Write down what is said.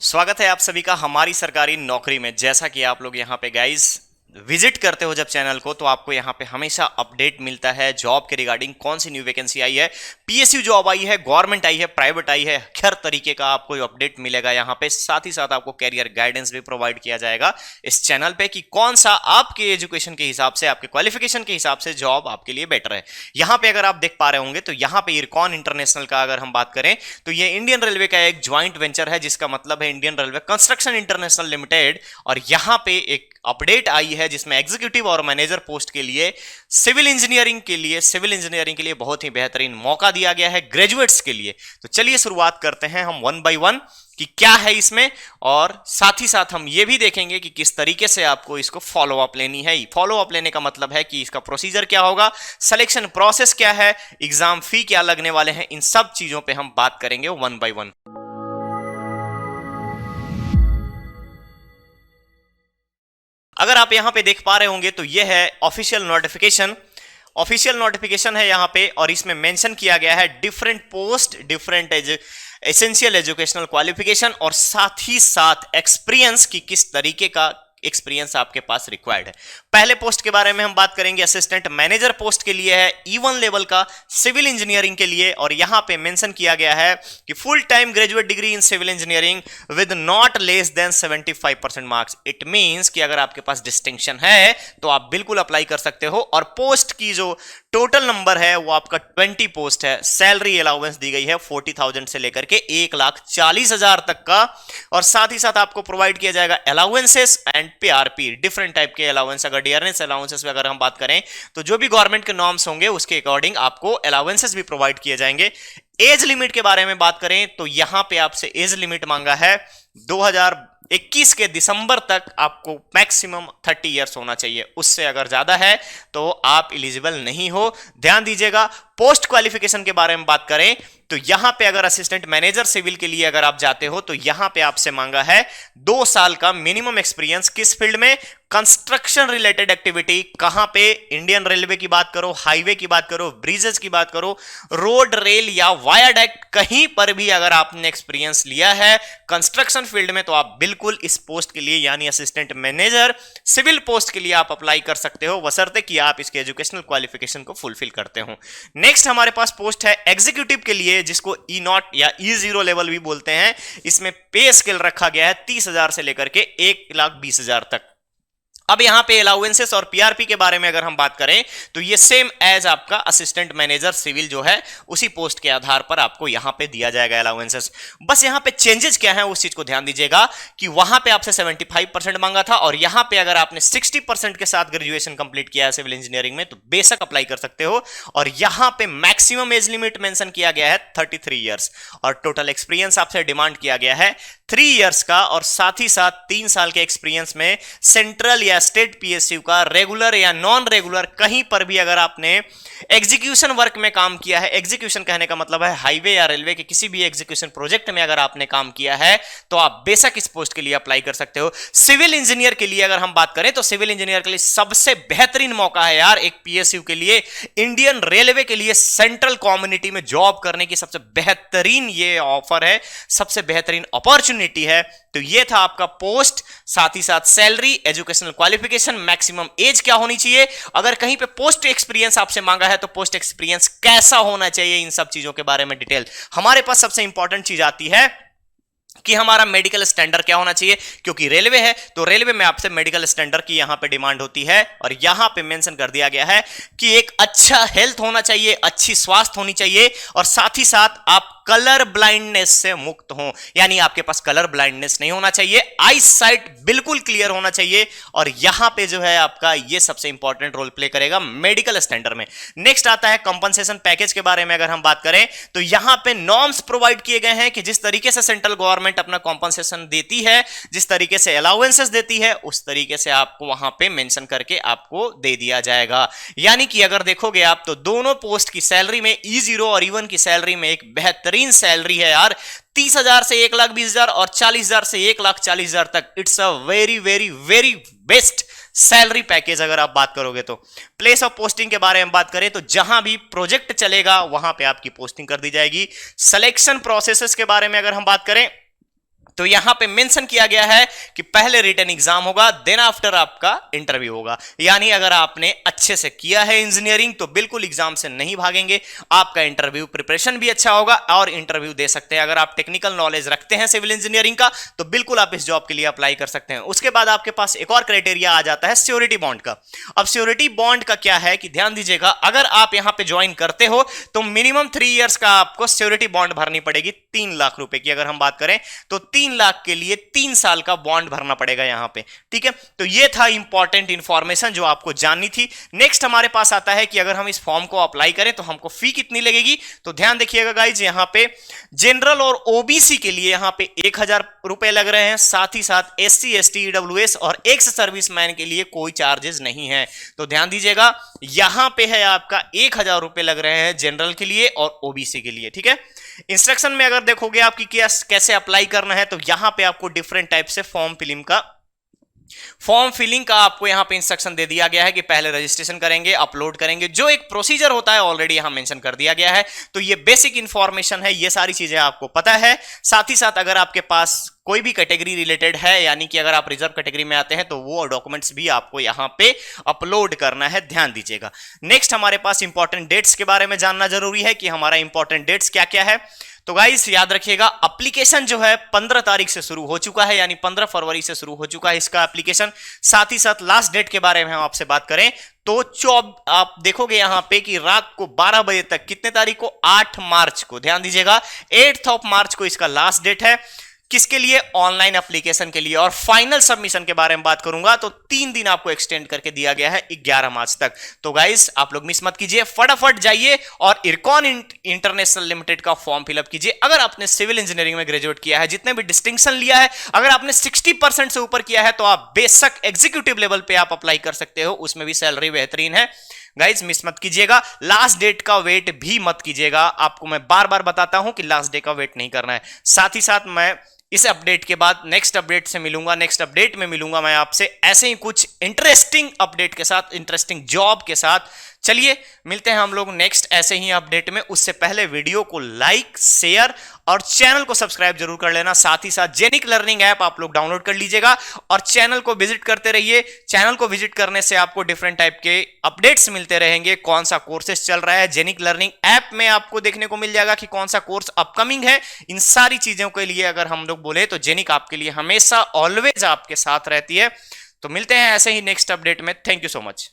स्वागत है आप सभी का हमारी सरकारी नौकरी में। जैसा कि आप लोग यहाँ पे गाइस विजिट करते हो जब चैनल को, तो आपको यहाँ पे हमेशा अपडेट मिलता है जॉब के रिगार्डिंग, कौन सी न्यू वैकेंसी आई है, पीएसयू जॉब आई है, गवर्नमेंट आई है, प्राइवेट आई है, हर तरीके का आपको अपडेट मिलेगा यहाँ पे। साथ ही साथ आपको कैरियर गाइडेंस भी प्रोवाइड किया जाएगा इस चैनल पे कि कौन सा आपके एजुकेशन के हिसाब से, आपके क्वालिफिकेशन के हिसाब से जॉब आपके लिए बेटर है। यहाँ पे अगर आप देख पा रहे होंगे तो यहाँ पे इरकॉन इंटरनेशनल का अगर हम बात करें तो ये इंडियन रेलवे का एक ज्वाइंट वेंचर है, जिसका मतलब है Indian railway construction international limited. और यहाँ पे एक अपडेट आई है जिसमें एग्जीक्यूटिव और मैनेजर पोस्ट के लिए सिविल इंजीनियरिंग के लिए बहुत ही बेहतरीन मौका दिया गया है ग्रेजुएट्स के लिए। तो चलिए शुरुआत करते हैं हम वन बाय वन कि क्या है इसमें, और साथ ही साथ हम ये भी देखेंगे कि किस तरीके से आपको इसको फॉलो अप लेनी है। फॉलो अप लेने का मतलब है कि इसका प्रोसीजर क्या होगा, सिलेक्शन प्रोसेस क्या है, एग्जाम फी क्या लगने वाले हैं, इन सब चीजों पे हम बात करेंगे वन बाय वन। अगर आप यहां पे देख पा रहे होंगे तो यह है ऑफिशियल नोटिफिकेशन है यहाँ पे, और इसमें मेंशन किया गया है different post, different essential educational qualification, और साथ ही साथ एक्सपीरियंस की किस तरीके का एक्सपीरियंस आपके पास रिक्वायर्ड है। पहले पोस्ट के बारे में हम बात करेंगे, असिस्टेंट मैनेजर पोस्ट के लिए है, E1 लेवल का सिविल इंजीनियरिंग के लिए, और यहां पे मेंशन किया गया है कि full time graduate degree in civil engineering with not less than 75% marks. It means कि अगर आपके पास डिस्टिंक्शन है तो आप बिल्कुल अप्लाई कर सकते हो। और पोस्ट की जो टोटल नंबर है वो आपका 20 पोस्ट है। सैलरी अलाउंस दी गई है 40,000 से लेकर के 1,40,000 तक का, और साथ ही साथ आपको प्रोवाइड किया जाएगा allowances and PRP, different type के अलाउंस। अगर डियरनेस अलाउंसेस में अगर हम बात करें तो जो भी गवर्नमेंट के नॉर्म्स होंगे उसके अकॉर्डिंग आपको अलाउंसेस भी प्रोवाइड किए जाएंगे। एज लिमिट के बारे में बात करें तो यहां पे आपसे एज लिमिट मांगा है 2021 के दिसंबर तक आपको मैक्सिमम 30 इयर्स होना चाहिए, उससे अगर ज्यादा है तो आप एलिजिबल नहीं हो, ध्यान दीजिएगा। पोस्ट क्वालिफिकेशन के बारे में बात करें तो यहां पे अगर असिस्टेंट मैनेजर सिविल के लिए अगर आप जाते हो तो यहां पे आपसे मांगा है 2 साल का मिनिमम एक्सपीरियंस। किस फील्ड में? Construction related activity. कहां पे? इंडियन रेलवे की बात करो, हाईवे की बात करो, ब्रिजेस की बात करो, रोड, रेल या वायाडक्ट, कहीं पर भी अगर आपने एक्सपीरियंस लिया है कंस्ट्रक्शन फील्ड में तो आप बिल्कुल इस पोस्ट के लिए यानी असिस्टेंट मैनेजर सिविल पोस्ट के लिए आप अप्लाई कर सकते हो, बशर्ते कि आप इसके एजुकेशनल क्वालिफिकेशन को फुलफिल करते हो। नेक्स्ट हमारे पास पोस्ट है एग्जीक्यूटिव के लिए, जिसको E0 या E0 लेवल भी बोलते हैं। इसमें पे स्केल रखा गया है 30,000 से लेकर के 1,20,000 तक। अब यहां पे अलाउंसेस और पीआरपी के बारे में अगर हम बात करें तो ये सेम एज आपका असिस्टेंट मैनेजर सिविल जो है उसी पोस्ट के आधार पर आपको यहां पे दिया जाएगा अलाउंसेस। बस यहां पे चेंजेस क्या है उस चीज को ध्यान दीजिएगा कि वहां पे आपसे 75% मांगा था, और यहां पे अगर आपने 60% के साथ ग्रेजुएशन कंप्लीट किया है सिविल इंजीनियरिंग में तो बेशक अप्लाई कर सकते हो। और यहां पे मैक्सिमम एज लिमिट मेंशन किया गया है 33 ईयर्स, और टोटल एक्सपीरियंस आपसे डिमांड किया गया है 3 इयर्स का, और साथ ही साथ 3 साल के एक्सपीरियंस में सेंट्रल या स्टेट पीएसयू का रेगुलर या नॉन रेगुलर कहीं पर भी अगर आपने एग्जीक्यूशन वर्क में काम किया है, एग्जीक्यूशन कहने का मतलब है हाईवे या रेलवे के किसी भी एग्जीक्यूशन प्रोजेक्ट में अगर आपने काम किया है तो आप बेशक इस पोस्ट के लिए अप्लाई कर सकते हो। सिविल इंजीनियर के लिए अगर हम बात करें तो सिविल इंजीनियर के लिए सबसे बेहतरीन मौका है यार एक पीएसयू के लिए, इंडियन रेलवे के लिए सेंट्रल कम्युनिटी में जॉब करने की सबसे बेहतरीन ये ऑफर है, सबसे बेहतरीन अपॉर्चुनिटी है। तो ये था आपका पोस्ट, साथ ही साथ salary, educational qualification, maximum age क्या होनी चाहिए, अगर कहीं पे पोस्ट एक्सपीरियंस आपसे मांगा है तो पोस्ट एक्सपीरियंस कैसा होना चाहिए, इन सब चीजों के बारे में डिटेल। हमारे पास सबसे इंपॉर्टेंट चीज आती है कि हमारा मेडिकल स्टैंडर्ड क्या होना चाहिए, क्योंकि रेलवे है तो रेलवे में आपसे मेडिकल स्टैंडर्ड की यहां पे डिमांड होती है, और यहां पे मेंशन कर दिया गया है कि एक अच्छा हेल्थ होना चाहिए, अच्छी स्वास्थ्य होनी चाहिए, और साथ ही साथ आप कलर ब्लाइंडनेस से मुक्त हो, यानी आपके पास कलर ब्लाइंडनेस नहीं होना चाहिए, आई साइट बिल्कुल क्लियर होना चाहिए। और यहां पे जो है आपका ये सबसे इंपॉर्टेंट रोल प्ले करेगा मेडिकल स्टैंडर्ड में। नेक्स्ट आता है कंपनसेशन पैकेज के बारे में अगर हम बात करें तो यहां पे नॉर्म्स प्रोवाइड किए गए हैं कि जिस तरीके से सेंट्रल गवर्नमेंट अपना कॉम्पनसेशन देती है, जिस तरीके से अलाउंसेस देती है, उस तरीके से आपको वहां पे मेंशन करके आपको दे दिया जाएगा। यानी कि अगर देखोगे आप तो दोनों पोस्ट की सैलरी में E0 और E1 की सैलरी में एक बेहतरीन सैलरी है यार, 30,000 से 1,20,000 और 40,000 से 1,40,000 तक। It's a very very very best salary package अगर आप बात करोगे तो। प्लेस ऑफ पोस्टिंग के बारे में बात करें तो जहां भी प्रोजेक्ट चलेगा वहां पे आपकी पोस्टिंग कर दी जाएगी। सिलेक्शन प्रोसेसेस के बारे में अगर हम बात करें तो यहां पे मेंशन किया गया है कि पहले रिटन एग्जाम होगा, देन आफ्टर आपका इंटरव्यू होगा। यानी अगर आपने अच्छे से किया है इंजीनियरिंग तो बिल्कुल एग्जाम से नहीं भागेंगे, आपका इंटरव्यू प्रिपरेशन भी अच्छा होगा और इंटरव्यू दे सकते हैं। अगर आप टेक्निकल नॉलेज रखते हैं सिविल इंजीनियरिंग का तो बिल्कुल आप इस जॉब के लिए अप्लाई कर सकते हैं। उसके बाद आपके पास एक और क्राइटेरिया आ जाता है श्योरिटी बॉन्ड का। अब श्योरिटी बॉन्ड का क्या है कि ध्यान दीजिएगा, अगर आप यहां पे ज्वाइन करते हो तो मिनिमम 3 इयर्स का आपको श्योरिटी बॉन्ड भरनी पड़ेगी। 3 लाख रुपए की अगर हम बात करें तो 3 लाख के लिए 3 साल का बॉन्ड भरना पड़ेगा यहां पे, ठीक है। तो ये था इंपॉर्टेंट इंफॉर्मेशन जो आपको जाननी थी। नेक्स्ट हमारे पास आता है कि अगर हम इस फॉर्म को अप्लाई करें तो हमको फी कितनी लगेगी। तो ध्यान देखिएगा गाइज, यहां पे जनरल और ओबीसी के लिए यहां पे 1000 रुपए लग रहे हैं, साथ ही साथ एससी एसटी ईडब्ल्यूएस और एक्स सर्विसमैन के लिए कोई चार्जेस नहीं है। तो ध्यान दीजिएगा यहां पे है आपका 1000 रुपए लग रहे हैं जनरल के लिए और ओबीसी के लिए, ठीक है। इंस्ट्रक्शन में अगर देखोगे आपकी कैसे अप्लाई करना है तो यहां पे आपको डिफरेंट टाइप से फॉर्म फिलिंग का आपको यहां पे इंस्ट्रक्शन दे दिया गया है कि पहले रजिस्ट्रेशन करेंगे, अपलोड करेंगे, जो एक प्रोसीजर होता है ऑलरेडी यहां मेंशन कर दिया गया है। तो ये बेसिक इंफॉर्मेशन है, ये सारी चीजें आपको पता है। साथ ही साथ अगर आपके पास कोई भी कैटेगरी रिलेटेड है, यानी कि अगर आप रिजर्व कैटेगरी में आते हैं तो वो डॉक्यूमेंट्स भी आपको यहां पे अपलोड करना है, ध्यान दीजिएगा। नेक्स्ट हमारे पास इंपॉर्टेंट डेट्स के बारे में जानना जरूरी है कि हमारा इंपॉर्टेंट डेट्स क्या क्या है। तो गाइस याद रखिएगा, एप्लीकेशन जो है 15 तारीख से शुरू हो चुका है, यानी 15 फरवरी से शुरू हो चुका है इसका एप्लीकेशन। साथ ही साथ लास्ट डेट के बारे में हम आपसे बात करें तो आप देखोगे यहां पे कि रात को 12 बजे तक, कितने तारीख को, 8 मार्च को, ध्यान दीजिएगा 8 मार्च को इसका लास्ट डेट है। किसके लिए, ऑनलाइन एप्लीकेशन के लिए। और फाइनल सबमिशन के बारे में बात करूंगा तो 3 दिन आपको एक्सटेंड करके दिया गया है 11 मार्च तक। तो गाइस आप लोग मिस मत कीजिए, फटाफट जाइए और इरकॉन इंटरनेशनल लिमिटेड का फॉर्म फिलअप कीजिए। अगर आपने सिविल इंजीनियरिंग में ग्रेजुएट किया है, जितने भी डिस्टिंक्शन लिया है, अगर आपने 60% से ऊपर किया है तो आप बेशक एग्जीक्यूटिव लेवल पे आप अप्लाई कर सकते हो, उसमें भी सैलरी बेहतरीन है। गाइज मिस मत कीजिएगा, लास्ट डेट का वेट भी मत कीजिएगा। आपको मैं बार बार बताता हूं कि लास्ट डे का वेट नहीं करना है। साथ ही साथ मैं इस अपडेट के बाद नेक्स्ट अपडेट से मिलूंगा, नेक्स्ट अपडेट में मिलूंगा मैं आपसे ऐसे ही कुछ इंटरेस्टिंग अपडेट के साथ, इंटरेस्टिंग जॉब के साथ। चलिए मिलते हैं हम लोग नेक्स्ट ऐसे ही अपडेट में। उससे पहले वीडियो को लाइक, शेयर और चैनल को सब्सक्राइब जरूर कर लेना। साथ ही साथ जेनिक लर्निंग ऐप आप लोग डाउनलोड कर लीजिएगा और चैनल को विजिट करते रहिए। चैनल को विजिट करने से आपको डिफरेंट टाइप के अपडेट्स मिलते रहेंगे, कौन सा कोर्सेस चल रहा है। जेनिक लर्निंग ऐप में आपको देखने को मिल जाएगा कि कौन सा कोर्स अपकमिंग है। इन सारी चीजों के लिए अगर हम लोग बोले तो जेनिक आपके लिए हमेशा ऑलवेज आपके साथ रहती है। तो मिलते हैं ऐसे ही नेक्स्ट अपडेट में। Thank you so much.